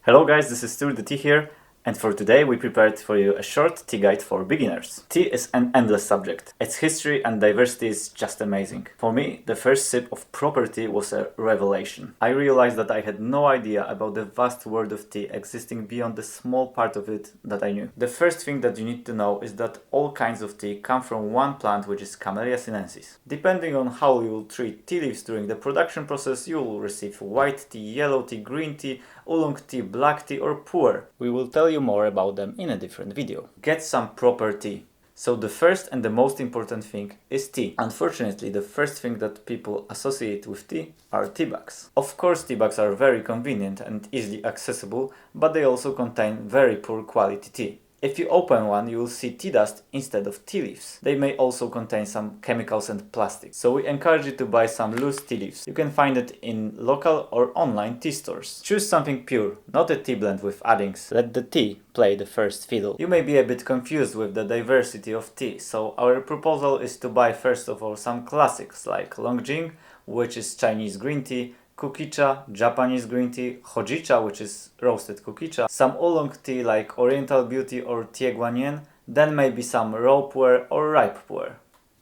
Hello guys, this is Stu the Tea here, and for today we prepared for you a short tea guide for beginners. Tea is an endless subject. Its history and diversity is just amazing. For me, the first sip of proper tea was a revelation. I realized that I had no idea about the vast world of tea existing beyond the small part of it that I knew. The first thing that you need to know is that all kinds of tea come from one plant, which is Camellia sinensis. Depending on how you will treat tea leaves during the production process, you will receive white tea, yellow tea, green tea, oolong tea, black tea or pu'er. We will tell you more about them in a different video. Get some proper tea. So the first and the most important thing is tea. Unfortunately, the first thing that people associate with tea are tea bags. Of course, tea bags are very convenient and easily accessible, but they also contain very poor quality tea. If you open one, you will see tea dust instead of tea leaves. They may also contain some chemicals and plastic. So we encourage you to buy some loose tea leaves. You can find it in local or online tea stores. Choose something pure, not a tea blend with addings. Let the tea play the first fiddle. You may be a bit confused with the diversity of tea, so our proposal is to buy first of all some classics like Longjing, which is Chinese green tea, Kukicha, Japanese green tea, Hojicha, which is roasted kukicha, some oolong tea like Oriental Beauty or Tie Guanyin, then maybe some raw pu'er or ripe pu'er.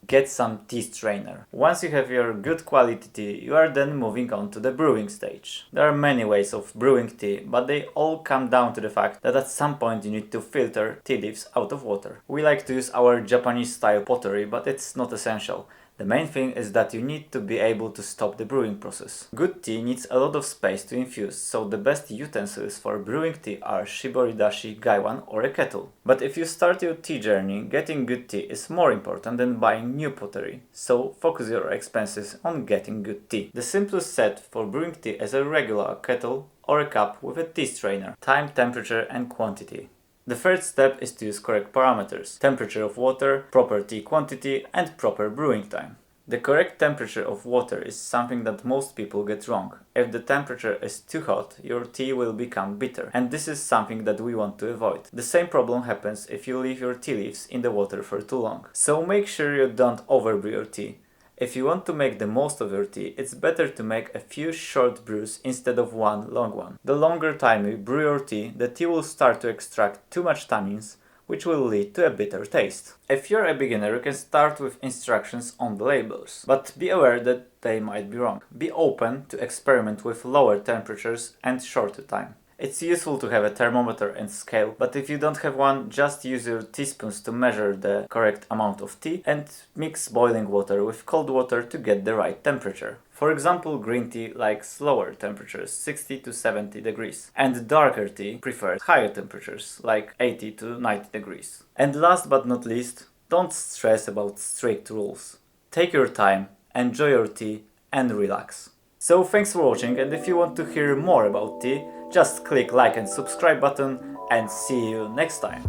Get some tea strainer. Once you have your good quality tea, you are then moving on to the brewing stage. There are many ways of brewing tea, but they all come down to the fact that at some point you need to filter tea leaves out of water. We like to use our Japanese style pottery, but it's not essential. The main thing is that you need to be able to stop the brewing process. Good tea needs a lot of space to infuse, so the best utensils for brewing tea are shiboridashi, gaiwan or a kettle. But if you start your tea journey, getting good tea is more important than buying new pottery, so focus your expenses on getting good tea. The simplest set for brewing tea is a regular kettle or a cup with a tea strainer, time, temperature and quantity. The first step is to use correct parameters: temperature of water, proper tea quantity and proper brewing time. The correct temperature of water is something that most people get wrong. If the temperature is too hot, your tea will become bitter, and this is something that we want to avoid. The same problem happens if you leave your tea leaves in the water for too long. So make sure you don't overbrew your tea. If you want to make the most of your tea, it's better to make a few short brews instead of one long one. The longer time you brew your tea, the tea will start to extract too much tannins, which will lead to a bitter taste. If you're a beginner, you can start with instructions on the labels, but be aware that they might be wrong. Be open to experiment with lower temperatures and shorter time. It's useful to have a thermometer and scale, but if you don't have one, just use your teaspoons to measure the correct amount of tea and mix boiling water with cold water to get the right temperature. For example, green tea likes lower temperatures, 60 to 70 degrees, and darker tea prefers higher temperatures, like 80 to 90 degrees. And last but not least, don't stress about strict rules. Take your time, enjoy your tea, and relax. So thanks for watching, and if you want to hear more about tea, just click like and subscribe button and see you next time.